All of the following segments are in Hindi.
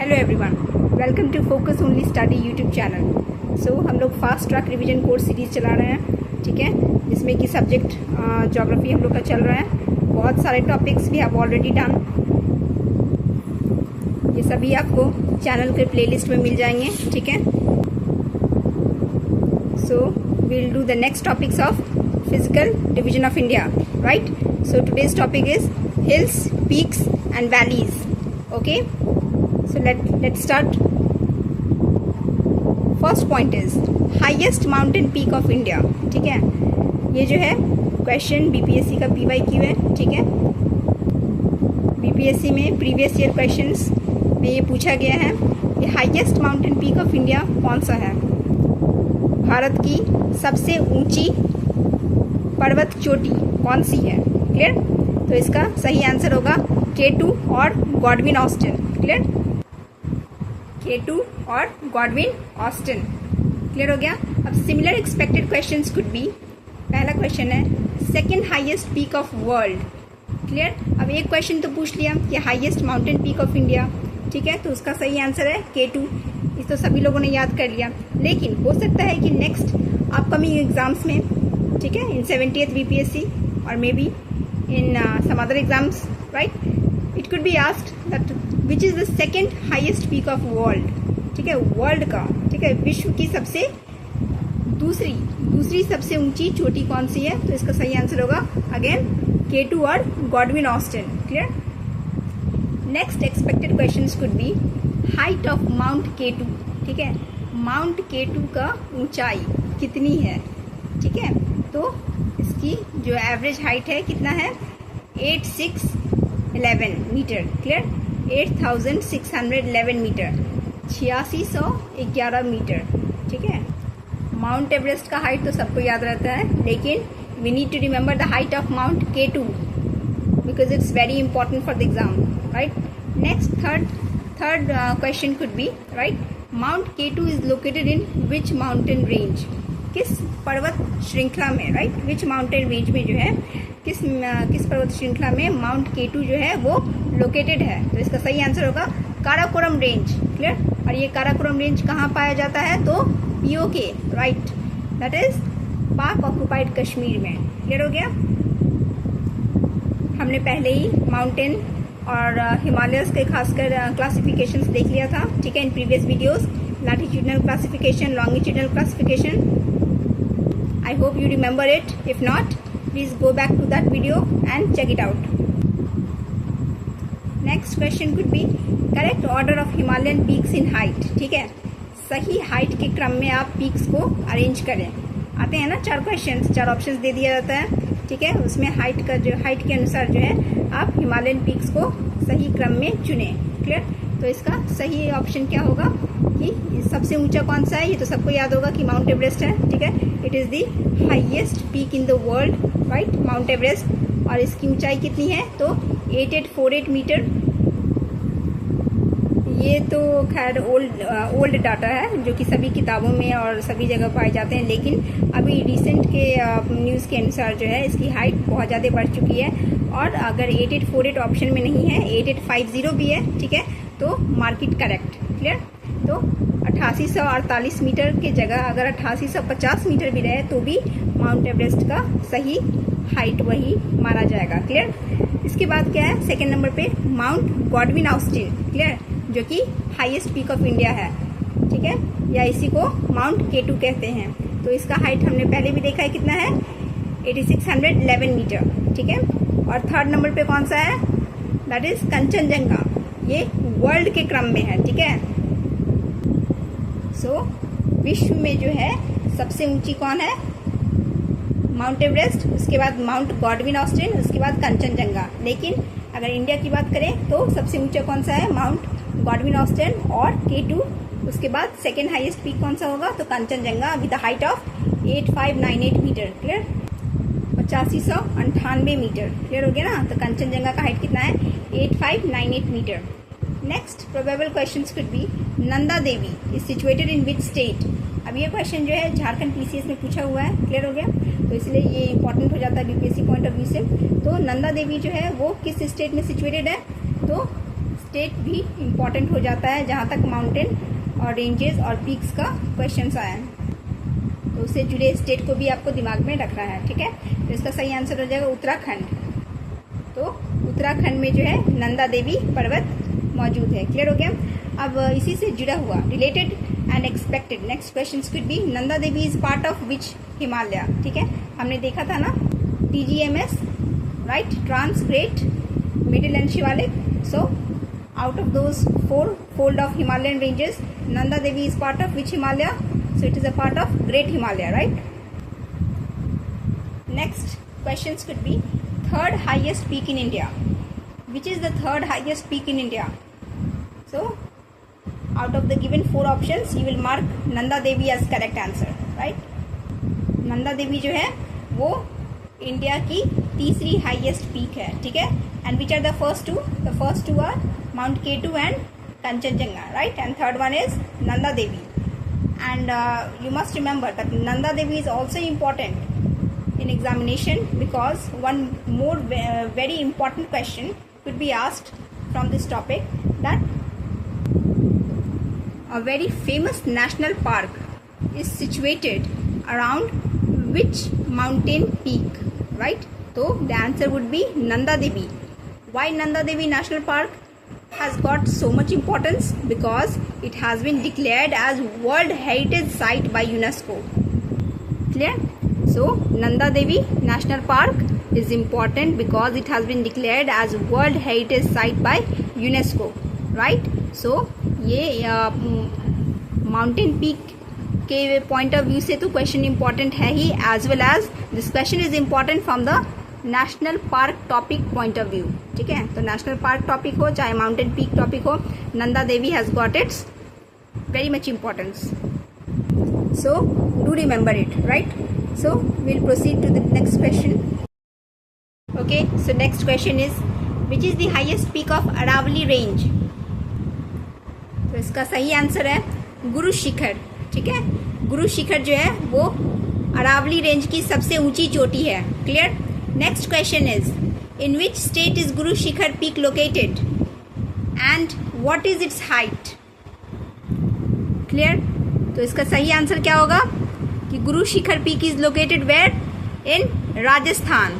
Hello everyone, welcome to Focus Only Study YouTube channel. So हम लोग fast track revision course series चला रहे हैं, ठीक है, जिसमें कि सब्जेक्ट ज्योग्राफी हम लोग का चल रहा है। बहुत सारे टॉपिक्स भी हैव ऑलरेडी डन। ये सभी आपको चैनल के प्लेलिस्ट में मिल जाएंगे, ठीक है। सो we'll do the next topics of physical division of India, right? So today's topic is hills, peaks and valleys. Okay, so let's start. First point is highest mountain peak of India, ठीक है। ये जो है क्वेश्चन बीपीएससी का PYQ है, ठीक है। बीपीएससी में प्रीवियस ईयर क्वेश्चंस में ये पूछा गया है कि highest mountain peak of India कौन सा है। भारत की सबसे ऊंची पर्वत चोटी कौन सी है, क्लियर। तो इसका सही आंसर होगा K2 और गॉडविन ऑस्टिन, क्लियर। K2 और गॉडविन ऑस्टिन, क्लियर हो गया। अब similar expected questions could B. पहला क्वेश्चन है second highest peak of world, clear. अब एक क्वेश्चन तो पूछ लिया कि highest mountain peak of India, ठीक है। तो उसका सही आंसर है K2। इस तो सभी लोगों ने याद कर लिया, लेकिन हो सकता है कि नेक्स्ट अपकमिंग एग्जाम्स में, ठीक है, इन 70th बीपीएससी और maybe in some other exams, right, it could be asked that which is the second highest peak of world, ठीक है, वर्ल्ड का, ठीक है, विश्व की सबसे दूसरी सबसे ऊंची चोटी कौन सी है। तो इसका सही आंसर होगा अगेन K2 और Godwin Austen, clear. Next expected questions could B height of mount K2, ठीक है। माउंट K2 का ऊंचाई कितनी है, ठीक है। तो इसकी जो एवरेज हाइट है कितना है 8611 मीटर, क्लियर। 8611 मीटर, 8611 मीटर, ठीक है। माउंट एवरेस्ट का हाइट तो सबको याद रहता है, लेकिन we need to remember the height of mount K2 because it's very important for the exam, right. Next third question could be, right, mount K2 is located in which mountain range, किस पर्वत श्रृंखला में, राइट, विच माउंटेन रेंज में जो है किस पर्वत श्रृंखला में माउंट K2 जो है वो लोकेटेड है। तो इसका सही आंसर होगा काराकोरम रेंज, क्लियर। और ये काराकोरम रेंज कहाँ पाया जाता है, तो POK, राइट, दैट इज पाक ऑक्युपाइड कश्मीर में, क्लियर हो गया। हमने पहले ही माउंटेन और हिमालयस के खासकर क्लासिफिकेशंस देख लिया था, ठीक है, in previous videos, latitudinal classification, longitudinal classification. I hope you remember it. If not, please go back to that video and check it out. Next question could be correct order of Himalayan peaks in height, ठीक है। सही हाइट के क्रम में आप पीक्स को अरेंज करें। आते हैं ना 4 क्वेश्चंस, 4 ऑप्शंस दे दिया जाता है, ठीक है। उसमें हाइट के अनुसार जो है आप हिमालयन पीक्स को सही क्रम में चुने, क्लियर। तो इसका सही ऑप्शन क्या होगा कि सबसे ऊंचा कौन सा है। ये तो सबको याद होगा कि माउंट एवरेस्ट है, ठीक है। It is the highest peak in the world, right, mount Everest. और इसकी ऊंचाई कितनी है, तो 8848 मीटर। ये तो खैर ओल्ड डाटा है जो कि सभी किताबों में और सभी जगह पाए जाते हैं, लेकिन अभी रिसेंट के न्यूज़ के अनुसार जो है इसकी हाइट बहुत ज़्यादा बढ़ चुकी है। और अगर 8848 ऑप्शन में नहीं है, 8850 भी है, ठीक है, तो मार्केट करेक्ट, क्लियर। तो 8848 मीटर की जगह अगर 8850 मीटर भी रहे तो भी माउंट एवरेस्ट का सही हाइट वही माना जाएगा, क्लियर। इसके बाद क्या है सेकेंड नंबर पे माउंट गॉडविन ऑस्टिन, क्लियर, जो कि हाईएस्ट पीक ऑफ इंडिया है, ठीक है, या इसी को माउंट K2 कहते हैं। तो इसका हाइट हमने पहले भी देखा है कितना है 8611 मीटर, ठीक है। और थर्ड नंबर पे कौन सा है, दैट इज कंचनजंगा। ये वर्ल्ड के क्रम में है, ठीक है। सो विश्व में जो है सबसे ऊंची कौन है, माउंट एवरेस्ट, उसके बाद माउंट गॉडविन ऑस्टिन, उसके बाद कंचनजंगा। लेकिन अगर इंडिया की बात करें तो सबसे ऊंचा कौन सा है, माउंट गॉडविन ऑस्टिन और K2। उसके बाद सेकेंड हाईएस्ट पीक कौन सा होगा, तो Kanchenjunga with the height of 8598 metre, clear, 8598 metre, clear हो गया ना। तो कंचनजंगा का हाइट कितना है 8598 metre. Next probable questions could be Nanda Devi is situated in which state. अब ये क्वेश्चन जो है झारखंड PCS में पूछा हुआ है, क्लियर हो गया। तो इसलिए ये इंपॉर्टेंट हो जाता है बीपीएससी पॉइंट ऑफ व्यू से। तो नंदा देवी जो है वो किस स्टेट में सिचुएटेड है, तो स्टेट भी इम्पॉर्टेंट हो जाता है जहाँ तक माउंटेन और रेंजेस और पीक्स का क्वेश्चन आया है, तो उससे जुड़े स्टेट को भी आपको दिमाग में रखना है, ठीक है। तो इसका सही आंसर हो जाएगा उत्तराखंड। तो उत्तराखंड में जो है नंदा देवी पर्वत मौजूद है। क्लियर हो गया। अब इसी से जुड़ा हुआ related and expected next question could be Nanda Devi is part of which Himalaya, ठीक है। हमने देखा था ना TGMS, right, trans great middle and Shivalik. So out of those 4 fold of Himalayan ranges, Nanda Devi is part of which Himalaya? So it is a part of Great Himalaya, right? Next questions could be third highest peak in India. Which is the third highest peak in India? So out of the given 4 options, you will mark Nanda Devi as correct answer, right? Nanda Devi जो है वो इंडिया की तीसरी हाईएस्ट पीक है, ठीक है। And which are the first two? The first two are Mount K2 and Kanchenjunga, right? And third one is Nanda Devi. And you must remember that Nanda Devi is also important in examination because one more very important question could be asked from this topic, that a very famous national park is situated around which mountain peak, right? So the answer would be Nanda Devi. Why Nanda Devi National Park has got so much importance? Because it has been declared as World Heritage Site by UNESCO. Clear? So Nanda Devi National Park is important because it has been declared as World Heritage Site by UNESCO, right? So ये माउंटेन पीक के पॉइंट ऑफ व्यू से तो क्वेश्चन इंपॉर्टेंट है ही, as well as this question is important from the national park topic point of view, ठीक है। तो नेशनल पार्क टॉपिक हो चाहे माउंटेन पीक टॉपिक हो, Nanda Devi has got its very much importance. So do remember it, right. So will proceed to the next question. Okay, so next question is which is the highest peak of Aravalli range? तो इसका सही आंसर है गुरु शिखर, ठीक है। गुरु शिखर जो है वो अरावली रेंज की सबसे ऊंची चोटी है। Clear. Next question is in which state is Guru Shikhar peak located and what is its height? Clear. तो इसका सही आंसर क्या होगा कि Guru Shikhar peak is located where? In Rajasthan.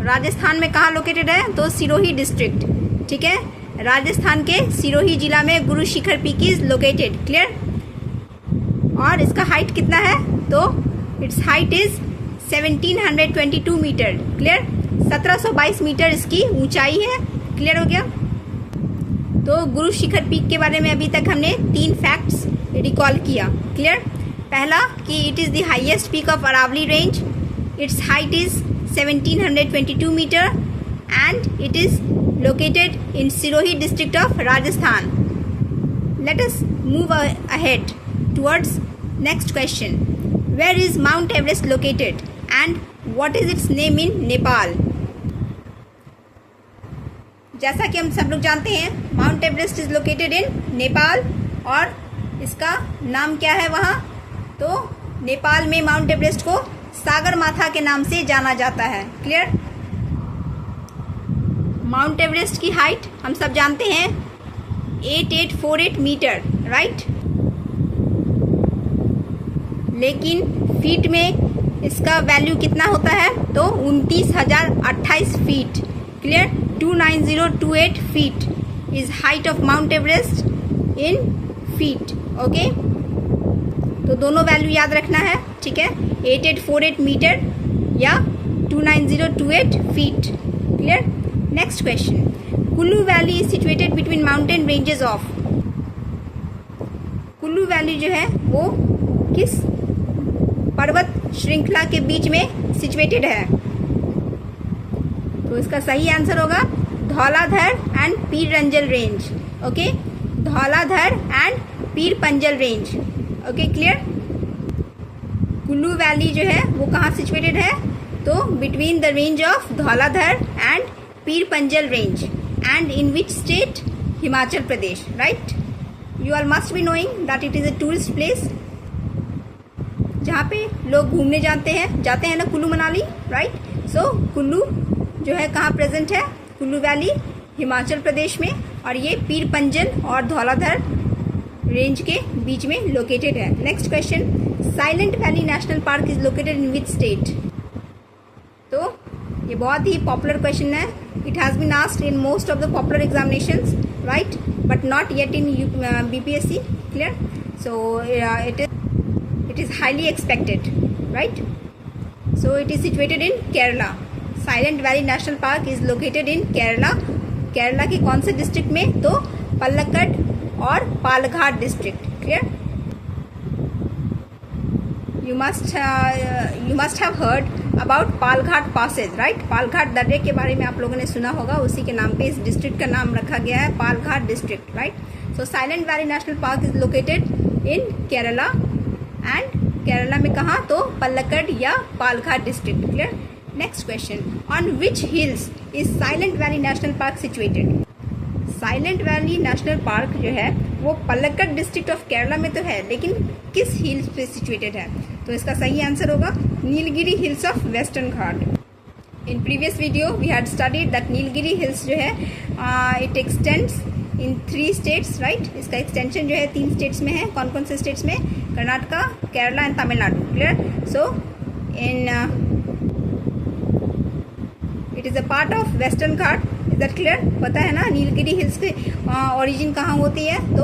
Rajasthan में कहाँ लोकेटेड है? तो सिरोही डिस्ट्रिक्ट, ठीक है। राजस्थान के सिरोही जिला में Guru Shikhar peak is located. Clear. और इसका हाइट कितना है? तो it's height is 1722 metre. Clear. 1722 metre इसकी ऊंचाई है। क्लियर हो गया। तो गुरु शिखर पीक के बारे में अभी तक हमने 3 फैक्ट्स रिकॉल किया। क्लियर। पहला कि it is the highest peak of Aravalli range, it's height is 1722 metre and it is located in Sirohi district of Rajasthan. Let us move ahead towards next question. Where is Mount Everest located and what is its name in Nepal? जैसा कि हम सब लोग जानते हैं माउंट एवरेस्ट इज लोकेटेड इन नेपाल और इसका नाम क्या है वहाँ? तो नेपाल में माउंट एवरेस्ट को सागर माथा के नाम से जाना जाता है। क्लियर। माउंट एवरेस्ट की हाइट हम सब जानते हैं 8848 मीटर, राइट। लेकिन फीट में इसका वैल्यू कितना होता है? तो 29,028 feet. Clear. 29028 feet is height of mount Everest in feet. Okay, तो दोनों वैल्यू याद रखना है, ठीक है। 8848 मीटर या 29028 feet. Clear. Next question, Kullu valley is situated between mountain ranges of? Kullu valley जो है वो किस पर्वत श्रृंखला के बीच में सिचुएटेड है? तो इसका सही आंसर होगा Dhauladhar and Pir Panjal range. Okay, Dhauladhar and Pir Panjal range. Okay, clear. Kullu valley जो है वो कहाँ सिचुएटेड है? तो between the range of Dhauladhar and Pir Panjal range and in which state? Himachal Pradesh, right. You are must be knowing that it is a tourist place जहाँ पे लोग घूमने जाते हैं ना, कुल्लू मनाली, राइट। सो कुल्लू जो है कहाँ प्रेजेंट है? कुल्लू वैली हिमाचल प्रदेश में और ये पीर पंजन और धौलाधर रेंज के बीच में लोकेटेड है। Next question, silent valley national park is located in which state? तो ये बहुत ही पॉपुलर क्वेश्चन है। It has been asked in most of the popular examinations, right, but not yet in BPSC, clear? So it is highly expected, right? So it is situated in Kerala. Silent Valley National Park is located in Kerala. Kerala के कौन से डिस्ट्रिक्ट में? तो पलक्कड और Palghat district, clear? You must have heard about Palghat passes, right? Palghat दर्रे के बारे में आप लोगों ने सुना होगा, उसी के नाम पे इस डिस्ट्रिक्ट का नाम रखा गया है, Palghat district, right? So silent valley national park is located in Kerala and Kerala में कहाँ? तो पलक्कड या Palghat district, clear? Next question, on which hills is silent valley national park situated? Silent valley national park जो है वो पलक्कड डिस्ट्रिक्ट ऑफ केरला में तो है, लेकिन किस हिल्स पे सिचुएटेड है? तो इसका सही आंसर होगा Nilgiri hills of western Ghat. In previous video we had studied that Nilgiri hills जो है it extends in 3 states, right? इसका एक्सटेंशन जो है 3 स्टेट्स में है। कौन कौन से स्टेट्स में? Karnataka, Kerala and Tamil Nadu, clear? So in it is a part of western Ghat, is that clear? पता है ना नीलगिरी हिल्स के ओरिजिन कहाँ होती है? तो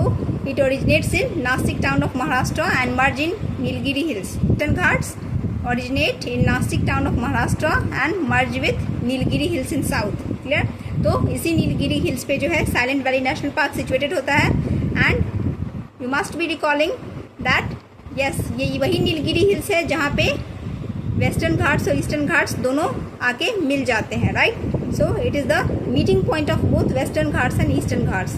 it originates in Nashik town of Maharashtra and merge in Nilgiri hills. Western Ghats originate in Nashik town of Maharashtra and merge with Nilgiri hills in south, clear? तो इसी नीलगिरी हिल्स पे जो है silent valley national park situated होता है। And you must be recalling that yes, ये वही नीलगिरी हिल्स है जहाँ पे वेस्टर्न घाट्स और ईस्टर्न घाट्स दोनों आके मिल जाते हैं, right? So it is the meeting point of both western Ghats and eastern Ghats.